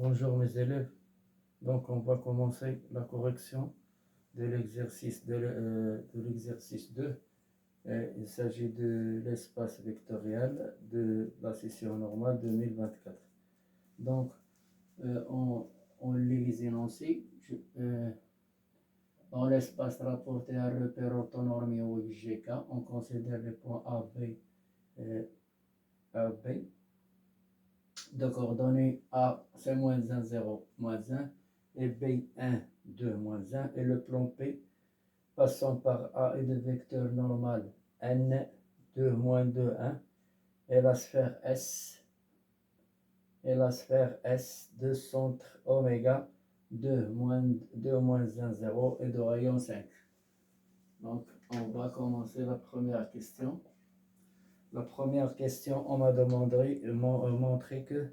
Bonjour mes élèves, donc on va commencer la correction de l'exercice de l'exercice 2. Il s'agit de l'espace vectoriel de la session normale 2024. Donc on lit les énoncés. Dans l'espace rapporté à repère orthonormé ou XGK, on considère les points A, B, de coordonnées A, c'est -1, 0, -1, et B, 1, 2, -1, et le plan P, passant par A et le vecteur normal N, 2, -2, 1, et la sphère S, de centre oméga, 2, -1, 0, et de rayon 5. Donc, on va commencer la première question. La première question, on m'a montré que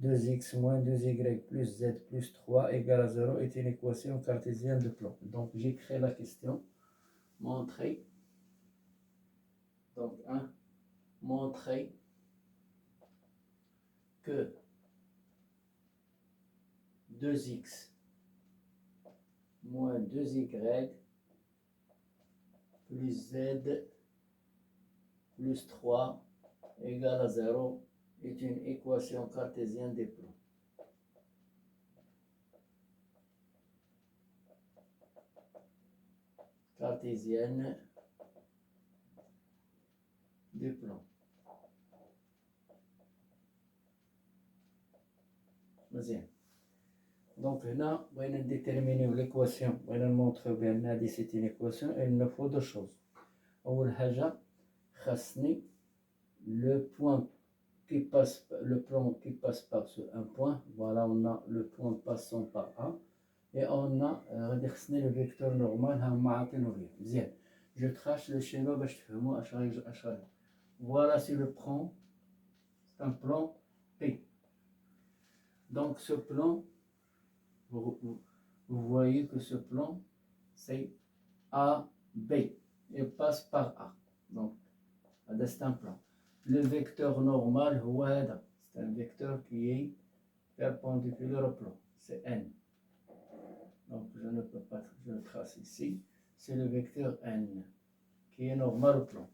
2x moins 2y plus z plus 3 égale à 0 est une équation cartésienne de plan. Donc, j'écris la question. Montrer. Donc, 1. Montrer que 2x moins 2y plus z plus 3 égale à 0 est une équation cartésienne des plans. Cartésienne des plans. Deuxième. Donc là, on va déterminer l'équation. On va montrer bien que c'est une équation. Il nous faut deux choses. أول حاجة خاصني le plan qui passe par ce un point. Voilà, on a le point passant par A. Et on a le vecteur normal. Je trace le schéma. Voilà, c'est le plan. C'est un plan P. Donc ce plan, vous voyez que ce plan, c'est AB. Il passe par A. Donc, c'est un plan. Le vecteur normal, c'est un vecteur qui est perpendiculaire au plan. C'est N. Donc, je ne peux pas, je le trace ici. C'est le vecteur N qui est normal au plan.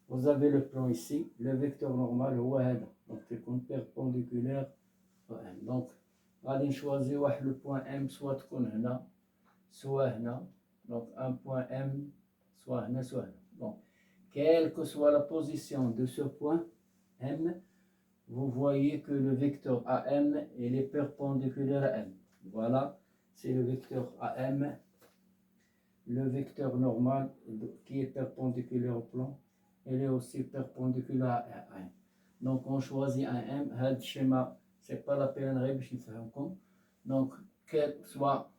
Vous avez le plan ici. Le vecteur normal, donc c'est perpendiculaire au N. Donc, غادي نشوازي واحد le point M soit تكون هنا soit هنا. Donc, un point M soit هنا soit هنا. Donc, quelle que soit la position de ce point M, vous voyez que le vecteur AM il est perpendiculaire à M. Voilà, c'est le vecteur AM, le vecteur normal qui est perpendiculaire au plan, il est aussi perpendiculaire à M. Donc on choisit un M, ce schéma, c'est pas la peine de faire. Donc quel soit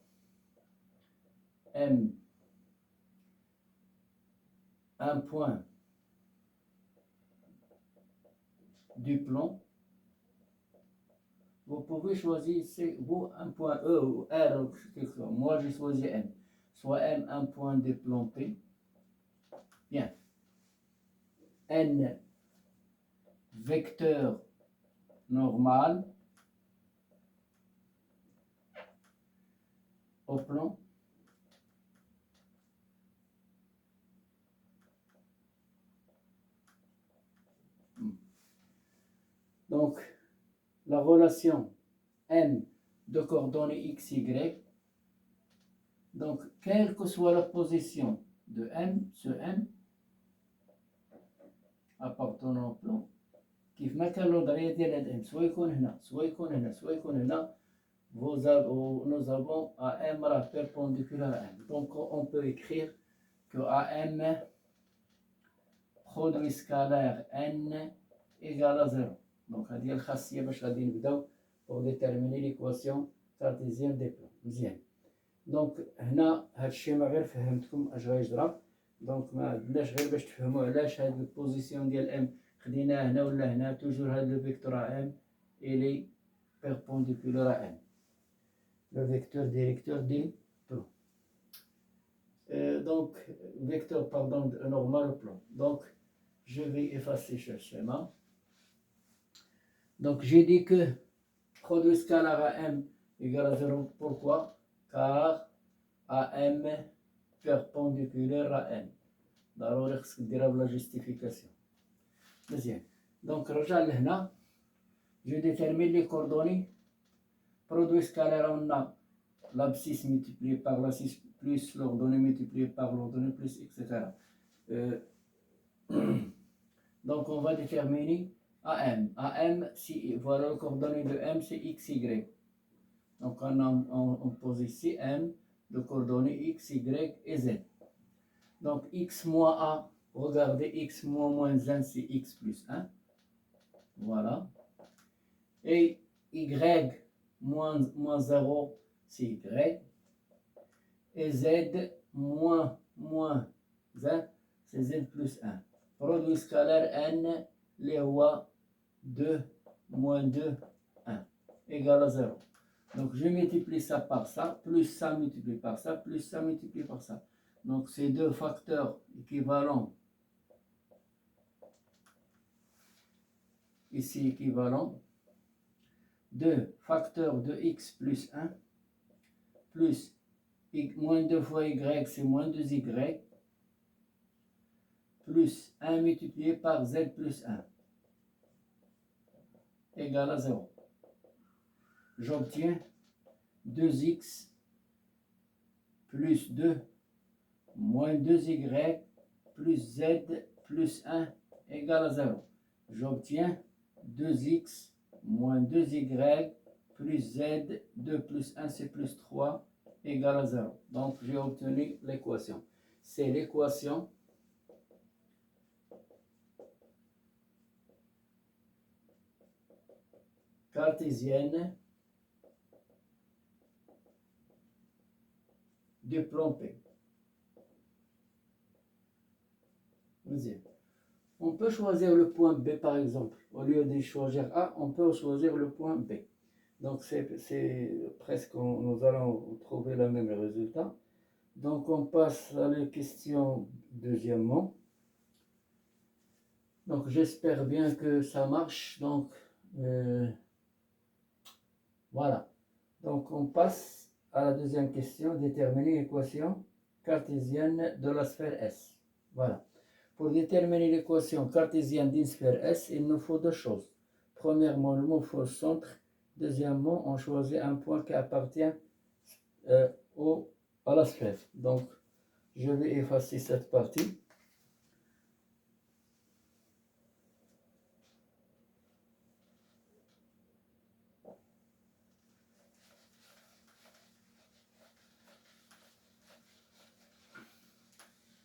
M, un point du plan, vous pouvez choisir vous un point E ou R ou quelque chose. Moi j'ai choisi M. Soit M un point du plan P. Bien. N vecteur normal au plan. Donc, la relation M de coordonnées x, y. Donc, quelle que soit la position de M, ce M, appartenant au plan, كيف ما كان الوضعية ديال هاد M سوا يكون هنا سوا يكون هنا سوا يكون هنا, nous avons AM perpendiculaire à M. Donc, on peut écrire que AM produit scalaire N égale à 0. Donc, هذه الخاصية باش غادي نبداو pour déterminer l'équation cartésienne des plans. مزيان. دونك هنا هاد الشيما غير فهمتكم اش غيجرى. دونك ما عندناش غير باش تفهموا علاش هاد البوزيسيون ديال ام خديناه هنا ولا هنا. توجور هاد لو فيكتور ام الي perpendiculaire à M. Le vecteur directeur des plans. Donc, vecteur normal au plan. Donc, je vais effacer ce schéma. Donc, j'ai dit que Produit scalaire AM égale à 0. Pourquoi? Car AM perpendiculaire à N. ضروري خصك ديرها بلا justification. مزيان. Donc رجع لهنا. Je détermine les coordonnées. Produit scalaire on a l'abscisse multiplié par l'abscisse plus l'ordonnée multiplié par l'ordonnée plus etc. Donc on va déterminer AM. AM, si, voilà le coordonnée de M, c'est XY. Donc on pose ici M, de coordonnées X, Y et Z. Donc X moins A, regardez, X moins 1, c'est X plus 1. Voilà. Et Y moins 0, c'est Y. Et Z moins 1, c'est Z plus 1. Produit scalaire N, les rois 2, moins 2, 1, égale à 0. Donc je multiplie ça par ça, plus ça multiplié par ça, plus ça multiplié par ça. Donc ces deux facteurs équivalents, ici équivalent, 2 facteurs de x plus 1, plus moins 2 fois y, c'est moins 2y, plus 1 multiplié par z plus 1, égale à 0. J'obtiens 2x plus 2 moins 2y plus z plus 1 égale à 0. J'obtiens 2x moins 2y plus z, 2 plus 1 c'est plus 3 égale à 0. Donc j'ai obtenu l'équation. C'est l'équation cartésienne du plan P. On peut choisir le point B par exemple. Au lieu de choisir A, on peut choisir le point B. Donc c'est presque, nous allons trouver le même résultat. Donc on passe à la question deuxièmement. Donc j'espère bien que ça marche. Donc voilà. Donc on passe à la deuxième question, déterminer l'équation cartésienne de la sphère S. Voilà. Pour déterminer l'équation cartésienne d'une sphère S, il nous faut deux choses. Premièrement, il nous faut le centre. Deuxièmement, on choisit un point qui appartient à la sphère. Donc, je vais effacer cette partie.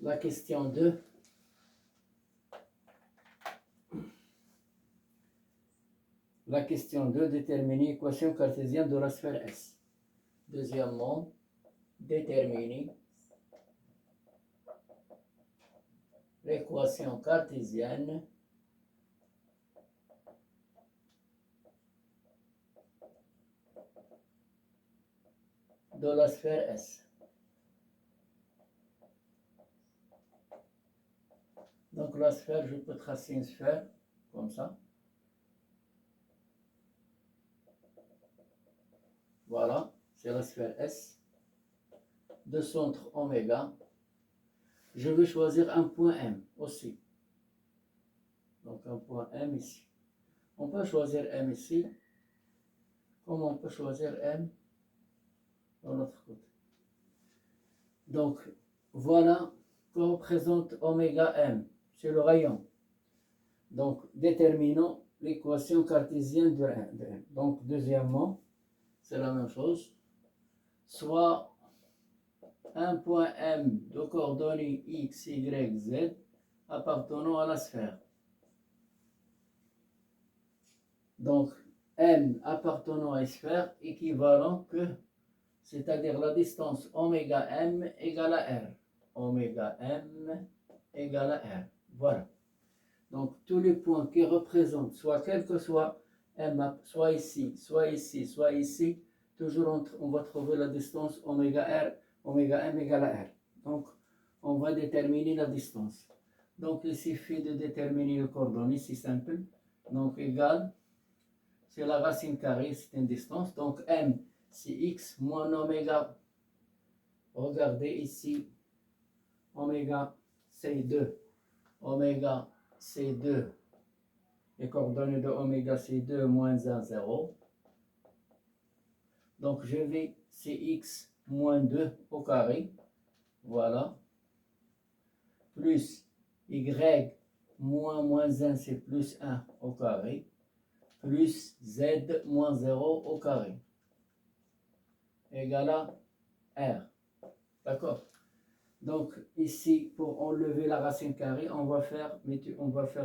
La question 2. La question 2, déterminer l'équation cartésienne de la sphère S. Deuxièmement, déterminer l'équation cartésienne de la sphère S. Donc la sphère, je peux tracer une sphère comme ça. Voilà, c'est la sphère S. De centre oméga. Je vais choisir un point M aussi. Donc un point M ici. On peut choisir M ici. Comme on peut choisir M de l'autre côté. Donc voilà que représente oméga M. C'est le rayon. Donc déterminons l'équation cartésienne de M. Donc deuxièmement, c'est la même chose. Soit un point M de coordonnées X, Y, Z appartenant à la sphère. Donc M appartenant à la sphère équivalent que, c'est-à-dire la distance oméga M égale à R. Oméga M égale à R. Voilà. Donc tous les points qui représentent, soit quel que soit M, soit ici, soit ici, soit ici, toujours on va trouver la distance oméga R, oméga M égale à R. Donc on va déterminer la distance. Donc il suffit de déterminer le coordonnées, c'est simple. Donc égal, c'est la racine carrée, c'est une distance. Donc m, c'est x moins oméga. Regardez ici, oméga, c'est 2. Oméga, c'est 2. Les coordonnées de oméga, c'est 2 moins 1, 0. Donc je vais, c'est x moins 2 au carré. Voilà. Plus y moins 1, c'est plus 1 au carré. Plus z moins 0 au carré. Égal à r. D'accord? Donc ici, pour enlever la racine carrée, on va faire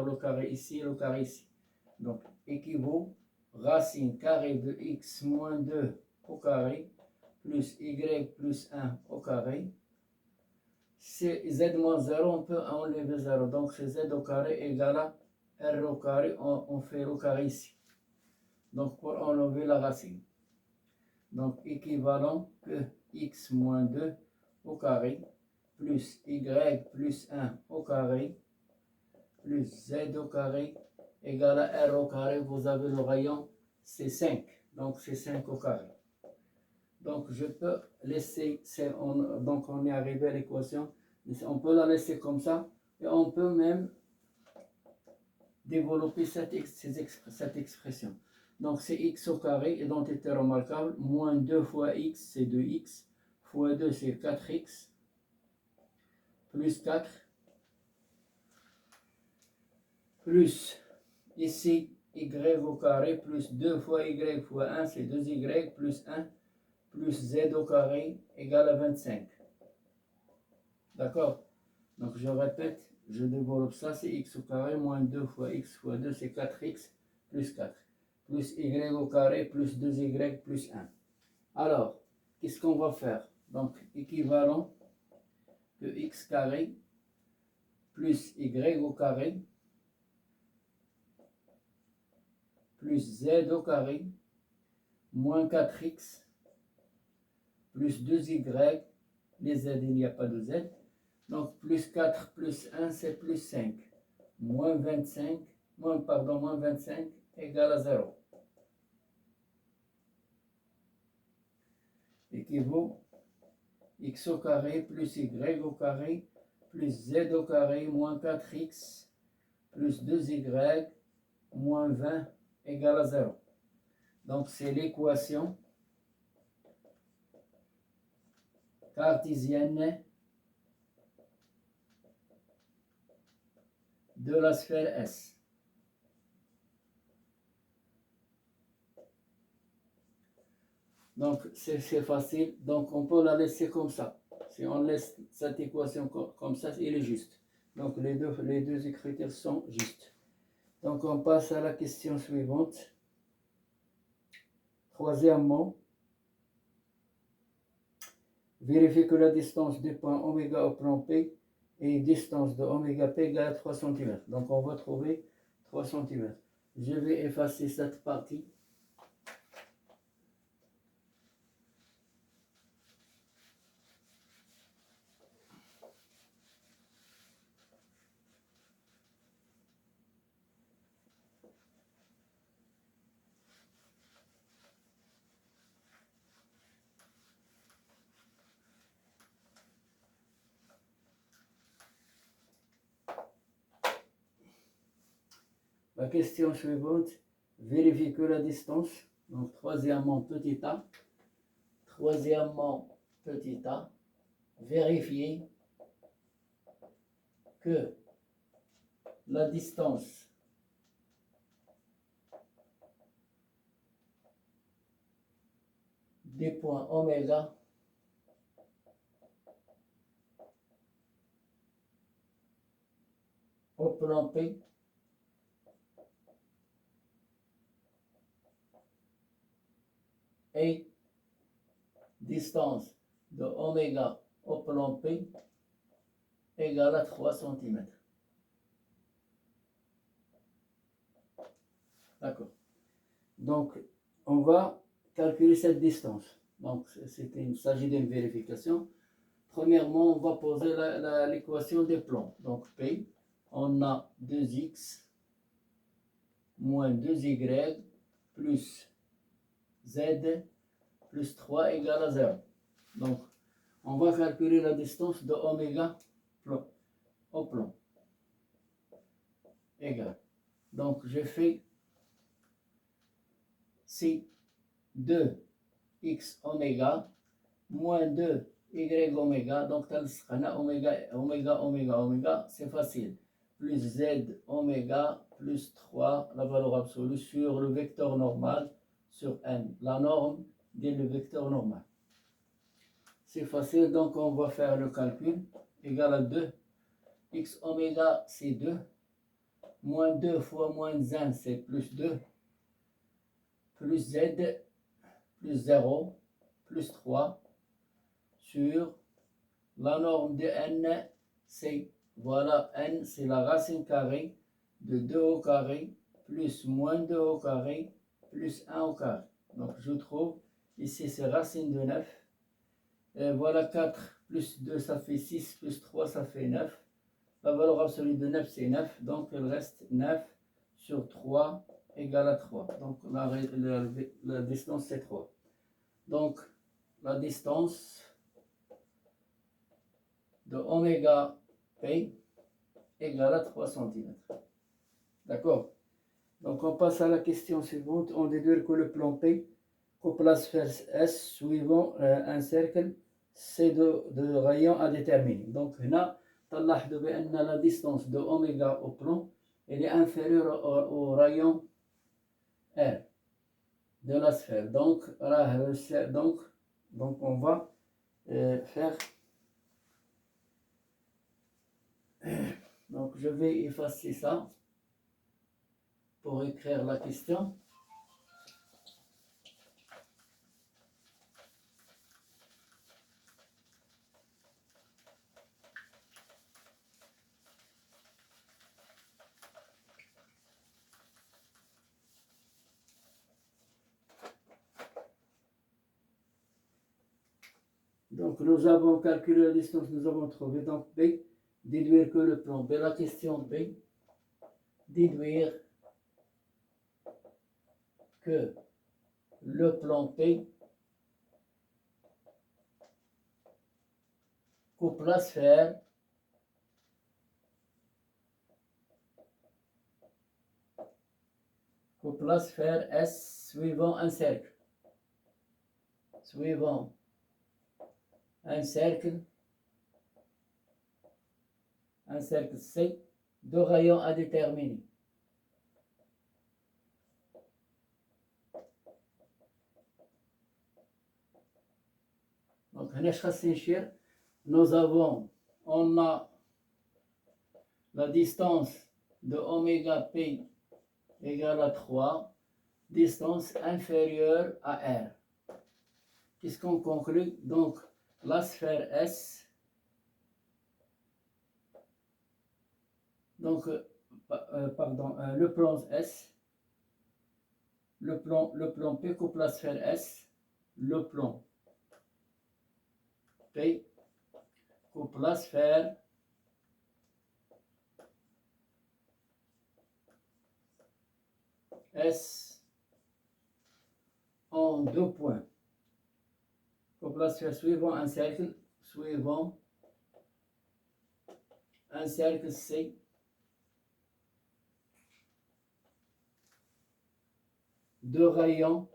le carré ici et le carré ici. Donc équivaut racine carrée de x moins 2 au carré plus y plus 1 au carré. C'est z moins 0, on peut enlever 0. Donc c'est z au carré égal à r au carré. On fait le carré ici. Donc pour enlever la racine. Donc équivalent que x moins 2 au carré plus y plus 1 au carré plus z au carré égale à r au carré. Vous avez le rayon, c'est 5. Donc c'est 5 au carré. Donc je peux laisser, donc on est arrivé à l'équation. On peut la laisser comme ça et on peut même développer cette expression. Donc c'est x au carré, identité remarquable, moins 2 fois x, c'est 2x, fois 2, c'est 4x, plus 4, plus ici y au carré, plus 2 fois y fois 1, c'est 2y, plus 1, plus z au carré, égale à 25. D'accord? Donc je répète, je développe ça, c'est x au carré, moins 2 fois x fois 2, c'est 4x, plus 4. Plus y au carré, plus 2y, plus 1. Alors, qu'est-ce qu'on va faire? Donc, équivalent de x carré, plus y au carré, plus z au carré, moins 4x, plus 2y, les z, il n'y a pas de z. Donc, plus 4 plus 1, c'est plus 5. Moins 25 égale à 0. Équivaut x au carré plus y au carré plus z au carré moins 4x plus 2y moins 20 égale à 0. Donc c'est l'équation cartésienne de la sphère S. Donc c'est facile, donc on peut la laisser comme ça. Si on laisse cette équation comme ça, il est juste. Donc les deux écritures sont justes. Donc on passe à la question suivante. Troisièmement, vérifiez que la distance du point oméga au plan P est distance de oméga P égale à 3 cm. Donc on va trouver 3 cm. Je vais effacer cette partie. La question suivante, vérifiez que la distance, donc troisièmement petit a, vérifiez que la distance des points oméga au plan P et distance de oméga au plan P égale à 3 cm. D'accord. Donc, on va calculer cette distance. Donc, il s'agit d'une vérification. Premièrement, on va poser l'équation des plans. Donc, P, on a 2x moins 2y plus Z plus 3 égale à 0. Donc, on va calculer la distance de oméga au plan. Égal. Donc, je fais si 2x oméga moins 2y oméga. Donc, oméga, c'est facile. Plus z oméga plus 3, la valeur absolue sur le vecteur normal sur n. La norme de le vecteur normal. C'est facile, donc on va faire le calcul. Égal à 2. X oméga, c'est 2. Moins 2 fois moins 1, c'est plus 2. Plus z, plus 0, plus 3. Sur la norme de n, c'est, voilà, n, c'est la racine carrée de 2 au carré, plus moins 2 au carré, plus 1 au carré. Donc, je trouve, ici, c'est racine de 9. Et voilà, 4 plus 2, ça fait 6, plus 3, ça fait 9. La valeur absolue de 9, c'est 9. Donc, il reste 9 sur 3 égale à 3. Donc, la distance, c'est 3. Donc, la distance de oméga P égale à 3 cm. D'accord? Donc, on passe à la question suivante. On déduit que le plan P coupe la sphère S suivant un cercle C de rayon à déterminer. Donc, là, تلاحظوا بأن la distance de oméga au plan elle est inférieure au rayon R de la sphère. Donc, on va faire. Donc, je vais effacer ça pour écrire la question. Donc, nous avons calculé la distance, nous avons trouvé donc B, déduire que le plan B, la question B, déduire que le plan P coupe la sphère S suivant un cercle. Suivant un cercle C de rayon à déterminer. Donc, on a la distance de oméga P égale à 3, distance inférieure à R. Qu'est-ce qu'on conclut? Donc, la sphère S, donc, le plan S, le plan P coupe la sphère S, le plan P coupe la sphère S en 2 points. Coupe la sphère suivant un cercle C de rayon.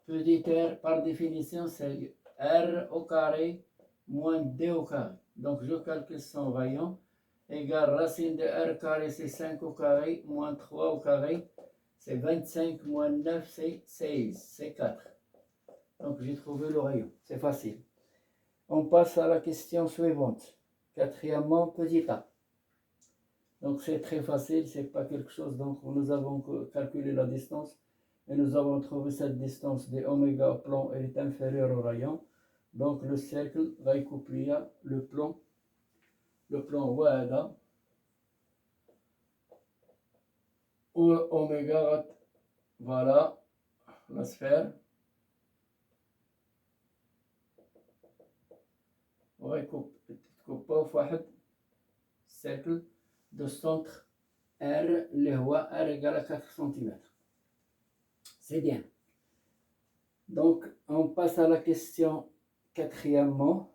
Petit r par définition c'est r au carré moins d au carré. Donc je calcule son rayon égale racine de r carré c'est 5 au carré moins 3 au carré c'est 25 moins 9 c'est 16, c'est 4. Donc j'ai trouvé le rayon, c'est facile. On passe à la question suivante. Quatrièmement, petit a. Donc c'est très facile, c'est pas quelque chose. Donc nous avons calculé la distance et nous avons trouvé cette distance de oméga au plan, elle est inférieure au rayon. Donc le cercle va recoupler le plan WADA ou oméga, voilà la sphère. On recoupe في واحد cercle de centre R, R égale à 4 cm. C'est bien. Donc, on passe à la question quatrièmement.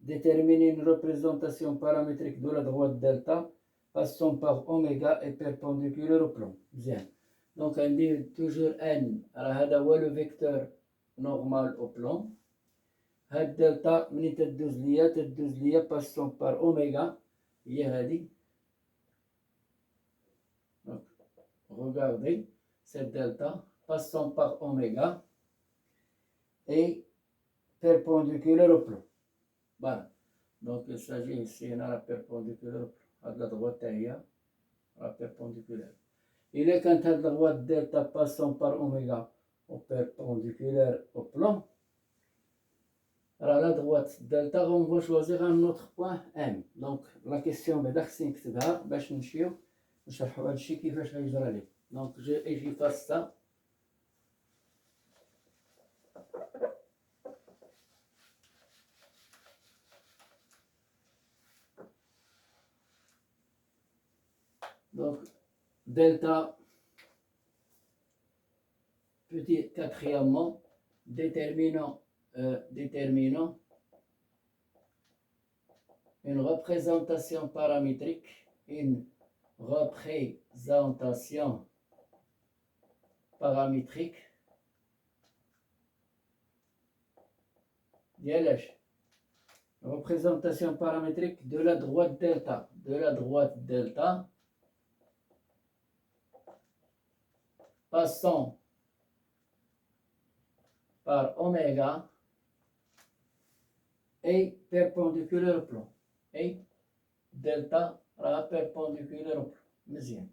Déterminer une représentation paramétrique de la droite delta passant par oméga et perpendiculaire au plan. Bien. Donc, on dit toujours n. Alors, le vecteur normal au plan. Delta, تدوز ليا passant par oméga. هي هذه. Donc, regardez, cette delta passant par oméga et perpendiculaire au plan. Voilà. Donc, il s'agit ici de la perpendiculaire à la droite à la perpendiculaire. Il est quand la droite delta passant par oméga au perpendiculaire au plan. Alors, à la droite delta, on va choisir un autre point M. Donc, la question est d'Axin Ktibha, باش نمشيو نشرحوا هذا الشيء كيفاش غيجرى ليه. Donc, j'efface ça. Donc, delta, petit quatrièmement, déterminant une représentation paramétrique, représentation paramétrique de la droite delta, passant par oméga et perpendiculaire au plan. Et delta perpendiculaire au plan. Deuxième.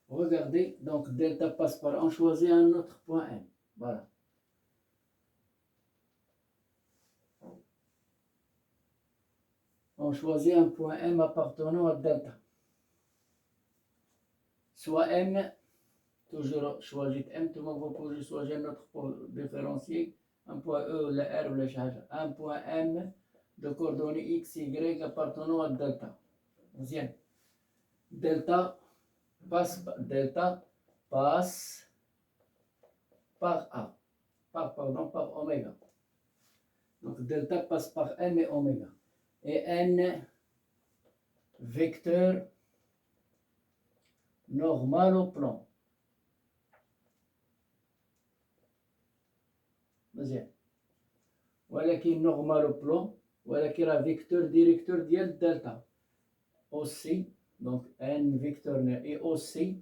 Regardez, donc delta passe par, on choisit un autre point M. Voilà. On choisit un point M appartenant à delta. Soit M, toujours choisir M, tout le monde va pouvoir choisir un autre pour différencier. Un point E ou le R ou le charge. Un point M de coordonnées X, Y appartenant à delta. Deuxième. Delta passe par A. Par oméga. Donc delta passe par M et oméga. Et N, vecteur normal au plan. Deuxième. ولكن normal au plan, ولكن la vecteur directeur ديال delta. Aussi, donc N vecteur et aussi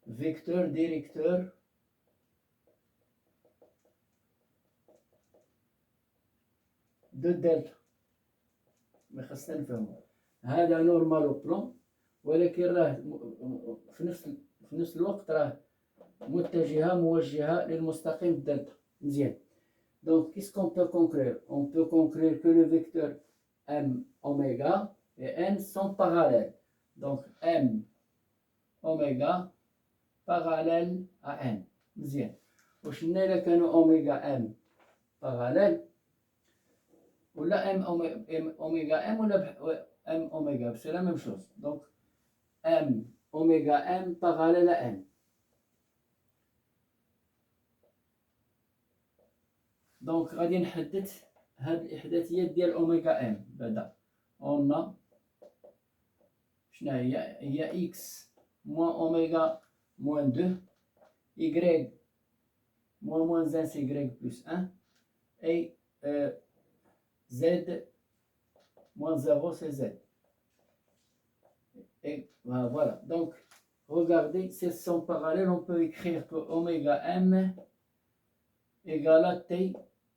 vecteur directeur de delta. ما خصنا نفهمو هذا نورمال او بلون ولكن راه في نفس الوقت راه موجهه للمستقيم دلتا. مزيان. Donc, qu'est-ce qu'on peut conclure? On peut conclure que le vecteur M oméga et N sont parallèles. Donc, M oméga parallèle à N. مزيان. واش قلنا إلا كانوا oméga M parallèle ولا M oméga M ولا M oméga, c'est la même chose. Donc, M oméga M parallèle à N. دونك غادي نحدد هاد الاحداثيات ديال اوميغا ام. بعدا اون شنو هي اكس موان اوميغا موان 2 y موان 1 سي y بلس 1 et z moins 0 c'est z. Et voilà, donc regardez, s'ils sont parallèles, on peut écrire que oméga m égale à t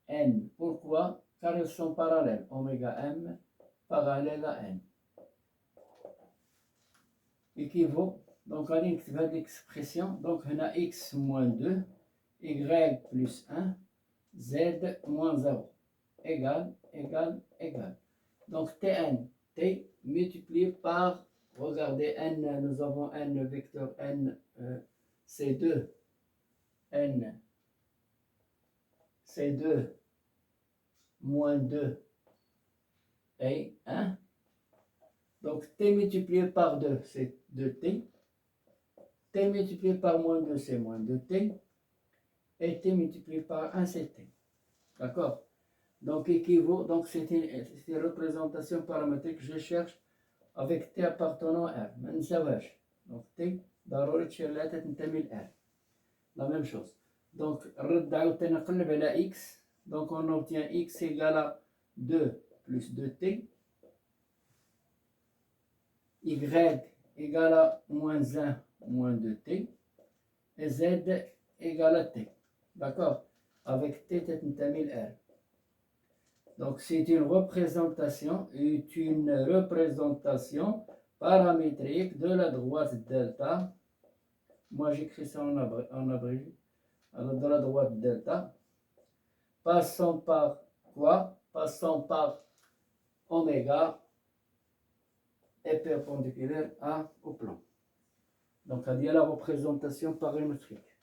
n. Pourquoi? Car ils sont parallèles. Oméga m parallèle à n. Équivaut. Donc, on a l'expression. Donc, on a x moins 2, y plus 1, z moins 0. Égale. Donc, tn. T multiplié par, regardez, n, nous avons n vecteur n, c'est 2. N, c'est 2. Moins 2 et 1 Donc t multiplié par 2, c'est 2t. T multiplié par moins 2, c'est moins 2t. Et t multiplié par 1, c'est t. D'accord? Donc équivaut, donc c'est une représentation paramétrique que je cherche avec t appartenant à R. ما نساوهاش. Donc t ضروري تشير لها تنتمي ل R. La même chose. Donc نرد عاوتاني نقلب على x. Donc on obtient x égale à 2 plus 2t. Y égale à moins 1 moins 2t. Et z égale à t. D'accord? Avec t تنتمي ل R. Donc c'est une représentation paramétrique de la droite delta. Moi j'écris ça en abrégé. Alors de la droite delta. Passant par quoi? Passant par oméga est perpendiculaire au plan. Donc il y a la représentation paramétrique.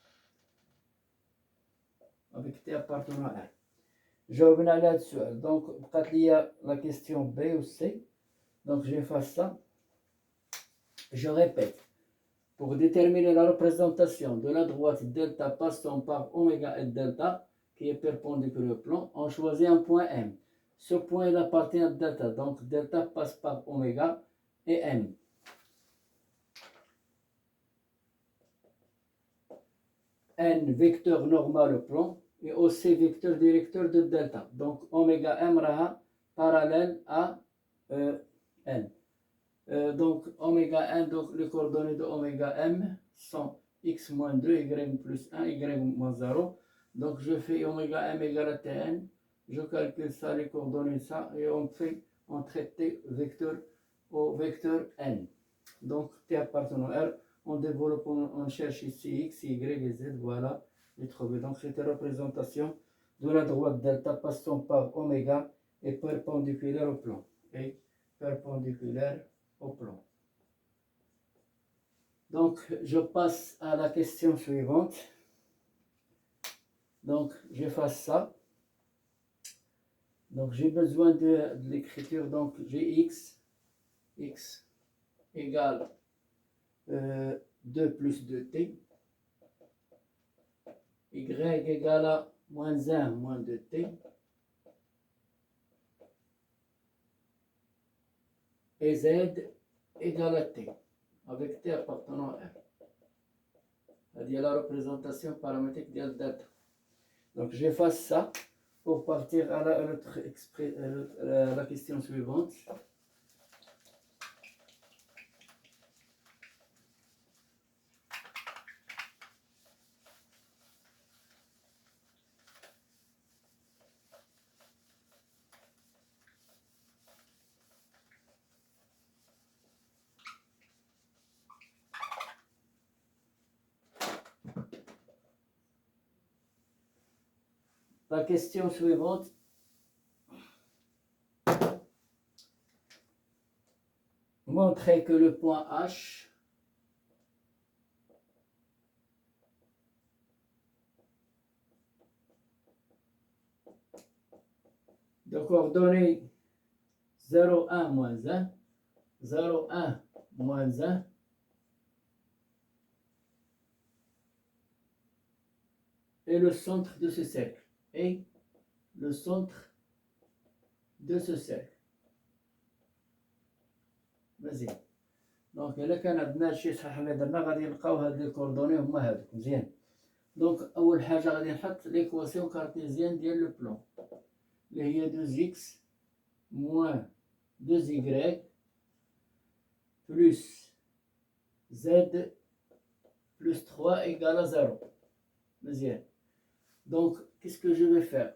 Avec t appartenant à R. جاوبنا على هذا السؤال. دونك بقات لي لا كيستيون بي و سي. دونك j'efface ça. Je répète. Pour déterminer la représentation de la droite delta passant par oméga et delta, qui est perpendiculaire au plan, on choisit un point M. Ce point il appartient à delta. Donc delta passe par oméga et M. N vecteur normal au plan. Et aussi vecteur directeur de delta. Donc oméga m raha parallèle à n. Donc oméga n, donc les coordonnées de oméga m sont x moins 2, y plus 1, y moins 0. Donc je fais oméga m égale à tn. Je calcule ça, les coordonnées ça, et on traite t vecteur au vecteur n. Donc t appartenant à R, on développe, on cherche ici x, y et z, voilà. Donc cette représentation de la droite delta passant par oméga est perpendiculaire au plan. Et perpendiculaire au plan. Donc je passe à la question suivante. Donc j'efface ça. Donc j'ai besoin de l'écriture. Donc j'ai x égale 2 plus 2t. Y égale à moins 1 moins 2t. Et z égale à t. Avec t appartenant à R. C'est-à-dire la représentation paramétrique de delta. Donc j'efface ça pour partir à la question suivante. La question suivante. Montrer que le point H de coordonnées 0, 1, moins 1, 0, 1, moins 1, est le centre de ce cercle. Et le centre de ce cercle. مزيان. دونك الا كان عندنا شي صحيح اللي درنا غادي نلقاو هاد لي كوردوني هما هادوك. مزيان. دونك اول حاجه غادي نحط ليكواسيون كارتيزيان ديال لو بلون اللي هي 2x moins 2y plus z plus 3 égale à 0. مزيان. Donc qu'est-ce que je vais faire؟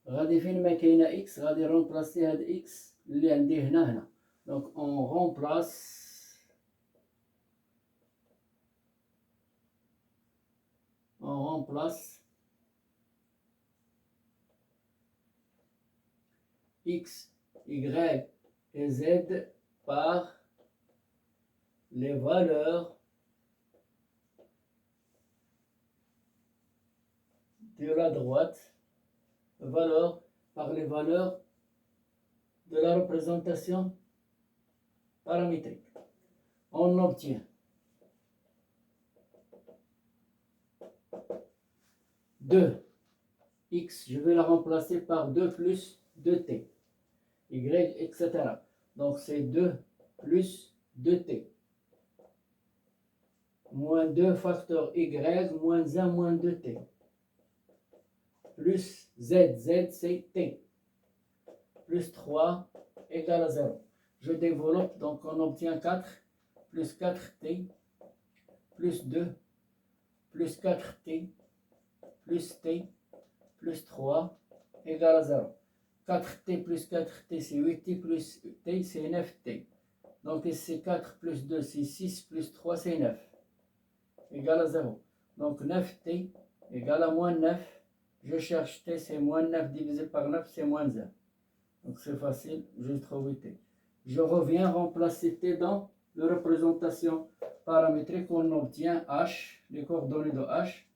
غادي فين ما كاينه x غادي نرومبلاسي هاد x اللي عندي هنا. Donc on remplace x, y et z par les valeurs de la droite, par les valeurs de la représentation paramétrique. On obtient 2 x, je vais la remplacer par 2 plus 2t, y, etc. Donc c'est 2 plus 2t, moins 2 facteur y, moins 1 moins 2t, plus z, c'est t, plus 3 égale à 0. Je développe, donc on obtient 4 plus 4t, plus 2, plus 4t, plus t, plus 3 égale à 0. 4t plus 4t, c'est 8t plus t, c'est 9t. Donc ici 4 plus 2, c'est 6, plus 3, c'est 9, égale à 0. Donc 9t égale à moins 9. Je cherche t, c'est moins 9 divisé par 9, c'est moins 1. Donc c'est facile, je trouve t. Je reviens remplacer t dans la représentation paramétrique. On obtient h, les coordonnées de h.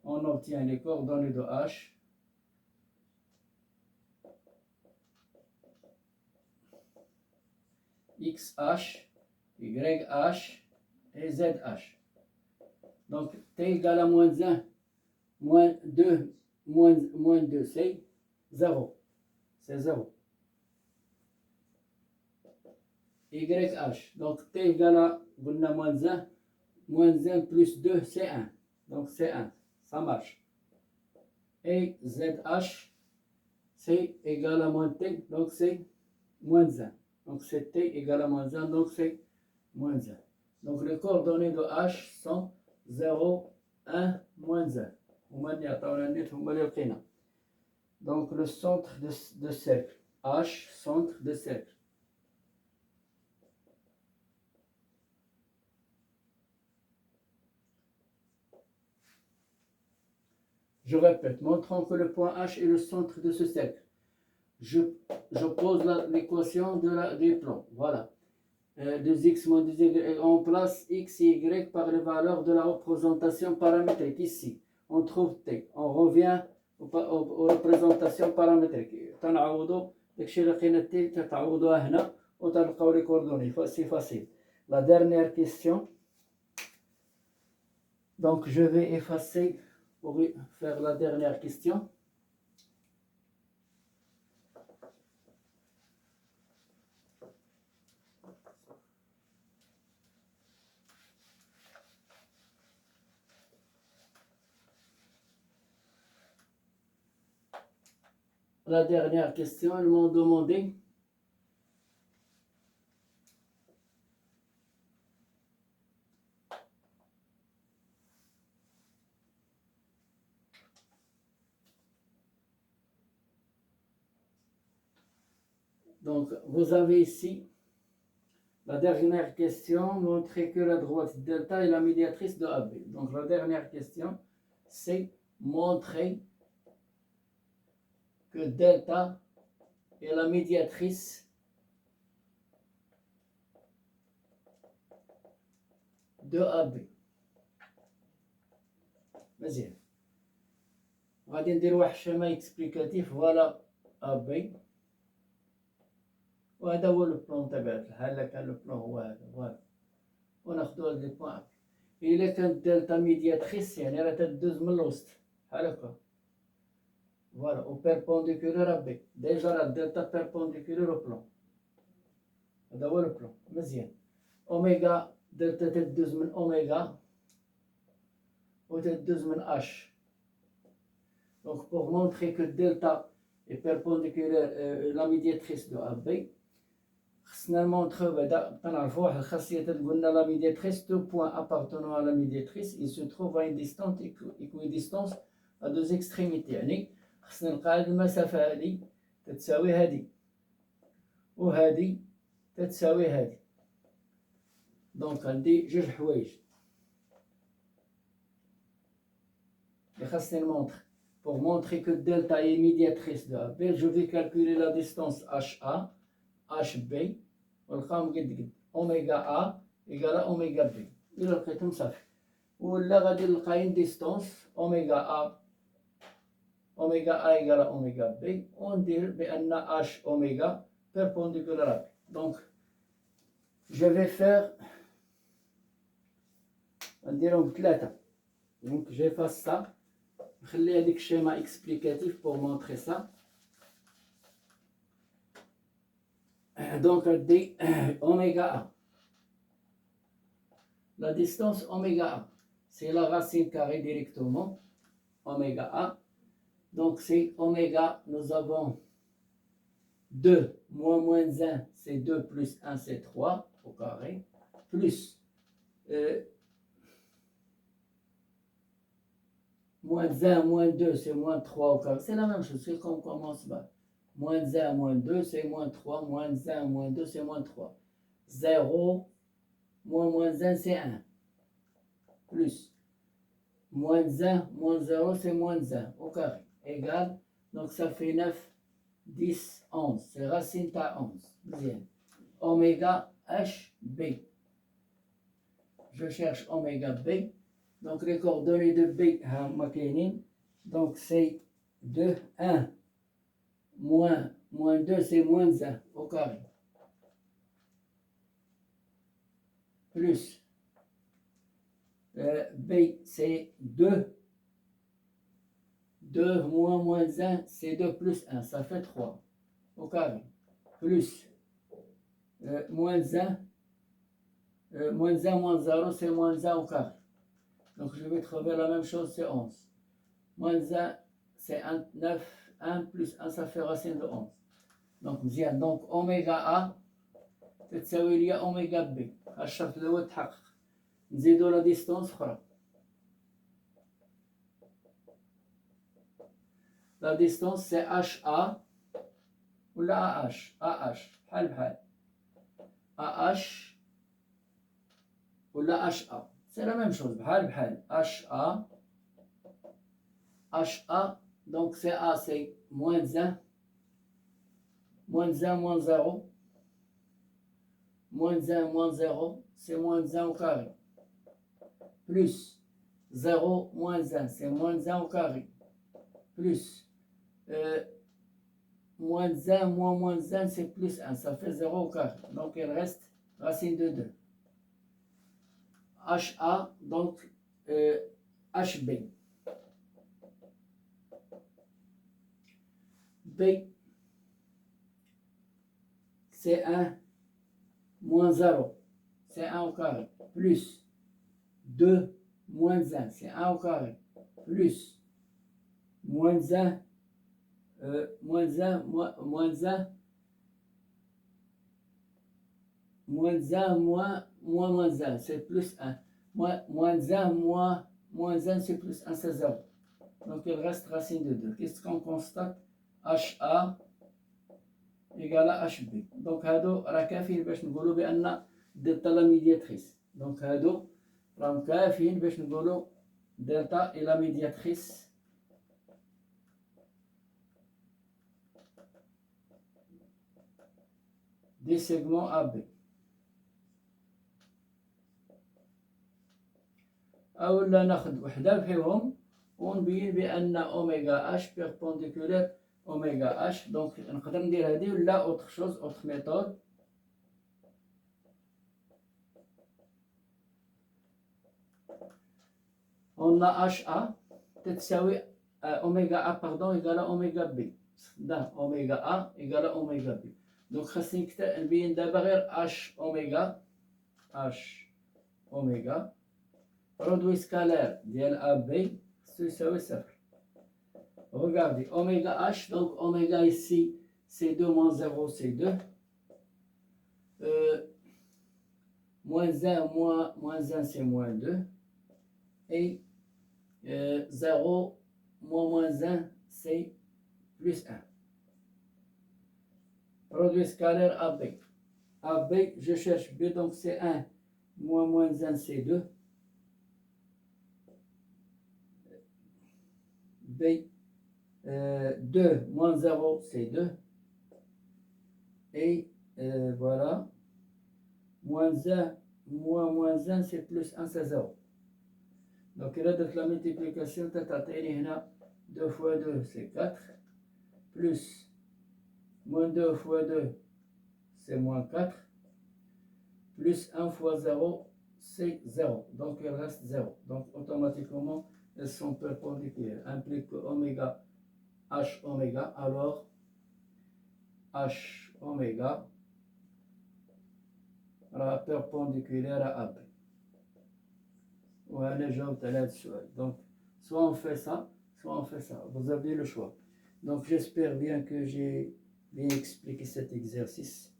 On obtient les coordonnées de h. XH, YH et ZH. Donc t égale à moins 1, moins 2, moins 2, c'est 0. C'est 0. YH, donc t égale à moins 1 plus 2, c'est 1. Donc c'est 1, ça marche. Et ZH, c'est égal à moins t, donc c'est moins 1. Donc c'est t égale à moins 1, donc c'est moins 1. Donc les coordonnées de h sont 0, 1, moins 1. Donc le centre de cercle, h, centre de cercle. Je répète, montrons que le point H est le centre de ce cercle. Je pose l'équation du plan. Voilà. 2x moins 2y. On place x et y par les valeurs de la représentation paramétrique. Ici, on trouve t. On revient aux représentations paramétriques. C'est facile. La dernière question. Donc, je vais effacer pour faire la dernière question. La dernière question, ils m'ont demandé donc vous avez ici la dernière question, montrer que la droite delta est la médiatrice de AB. Donc la dernière question, c'est montrer que delta est la médiatrice de AB. مزيان. غادي ندير واحد الشيما اكسبليكاتيف. فوالا AB. وهذا هو لو بلون تبع الحال. كان لو بلون هو هذا. فوالا. وناخدو هاد لي بوان. إلا كانت دلتا ميدياتريس يعني راه تدوز من الوسط بحال هكا. فوالا. و بيربونديكولور ا بي. ديجا راه دلتا بيربونديكولور او بلون. هذا هو لو بلون. مزيان. اوميغا دلتا تدوز من اوميغا و تدوز من اش. Donc pour montrer que delta est perpendiculaire la médiatrice de AB, خصنا نمونطخيو بعدا كنعرفو واحد الخاصية تقولنا لا médiatrice deux points appartenant à la médiatrice ils se trouvent à une distance équidistance à deux extrémités. يعني خصنا نلقى هاد المسافة هادي تتساوي هادي و هادي تتساوي هادي. دونك عندي جوج حوايج اللي خاصني نمونطخ. Pour montrer que delta est médiatrice de AB, je vais calculer la distance HA, HB, ونلقاهم قد قد اوميغا A égale à اوميغا B. إلا لقيتهم صافي. ولا غادي نلقى une distance اوميغا A égale à اوميغا B وندير بأن H اوميغا perpendiculaire à B. Donc je vais faire, on dirait 3. Donc j'efface ça. Je vais faire un schéma explicatif pour montrer ça. Donc on dit oméga A. La distance oméga A, c'est la racine carrée directement, oméga A. Donc c'est oméga, nous avons 2 moins 1, c'est 2 plus 1, c'est 3 au carré, plus moins 1, moins 2, c'est moins 3 au carré. C'est la même chose, c'est qu'on commence bas. Moins 1, moins 2, c'est moins 3. Moins 1, moins 2, c'est moins 3. 0, moins 1, c'est 1. Plus. Moins 1, moins 0, c'est moins 1 au carré. Égal. Donc ça fait 9, 10, 11. C'est racine à 11. Bien. Oméga HB. Je cherche oméga B. Donc les coordonnées de B, donc c'est 2, 1. Moins 2, c'est moins 1 au carré. Plus. B, c'est 2. 2 moins 1, c'est 2 plus 1, ça fait 3 au carré. Plus moins 1, moins 0, c'est moins 1 au carré. Donc je vais trouver la même chose, c'est 11. Moins 1, c'est 9, 1 plus 1, ça fait racine de 11. Donc مزيان. Donc oméga A تتساوي لي oméga B. الشرط الأول تحقق. نزيدو لا ديستونس أخرى. La distance c'est HA ou la AH. AH بحال AH ou la HA. C'est la même chose بحال HA. HA, donc c'est A, c'est moins 1. Moins 1, moins 0. Moins 1, moins 0, c'est moins 1 au carré. Plus 0, moins 1, c'est moins 1 au carré. Plus moins 1, moins 1, c'est plus 1, ça fait 0 au carré. Donc il reste racine de 2. HA, donc HB. B, c'est 1, moins 0, c'est 1 au carré. Plus 2, moins 1, c'est 1 au carré. Plus moins 1, moins 1, moins 1, moins 1, moins 1, c'est plus 1. Moins 1, moins 1, c'est plus 1, c'est 0. Donc il reste racine de 2. Qu'est-ce qu'on constate? HA égale à HB. Donc هادو راه كافيين باش نقولوا بأن دلتا لا ميدياتريس. Donc هادو راهم كافيين باش نقولوا دلتا إي لا ميدياتريس دي سيغمون AB. أولا ناخد وحدة فيهم ونبين بأن أوميغا H بيربونديكولير أوميغا H. دونك نقدر ندير هادي ولا أوتر شوز أوتر ميثود. On a HA تتساوي أوميغا A باردون إيكالا أوميغا B. ده أوميغا A إيكالا أوميغا B. دونك خاصني نبين دابا غير H أوميغا برودوي سكالير ديال AB خصو يساوي صفر. Regardez, oméga H, donc oméga ici, c'est 2 moins 0, c'est 2. Moins 1, moins 1, c'est moins 2. Et 0, moins 1, c'est plus 1. Produit scalaire AB. AB, je cherche B, donc c'est 1. Moins 1, c'est 2. B, 2 moins 0, c'est 2. Et voilà. Moins 1, moins 1, c'est plus 1, c'est 0. Donc il a de la multiplication, 2 fois 2, c'est 4. Plus moins 2 fois 2, c'est moins 4. plus 1 fois 0, c'est 0. Donc, il reste 0. Donc, automatiquement, elles sont perpendiculaires. Implique que oméga, H oméga, alors H oméga sera perpendiculaire à AB. Voilà, جاوبت على هذا السؤال. Donc, soit on fait ça, soit on fait ça. Vous avez le choix. Donc, j'espère bien que j'ai bien expliqué cet exercice.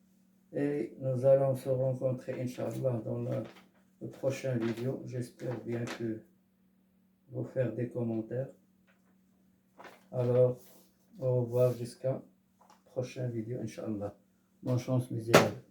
Et nous allons se rencontrer, Inch'Allah, dans le prochain vidéo. J'espère bien que vous faire des commentaires. Alors, au revoir jusqu'à prochaine vidéo, Inch'Allah. Bonne chance, mes élèves.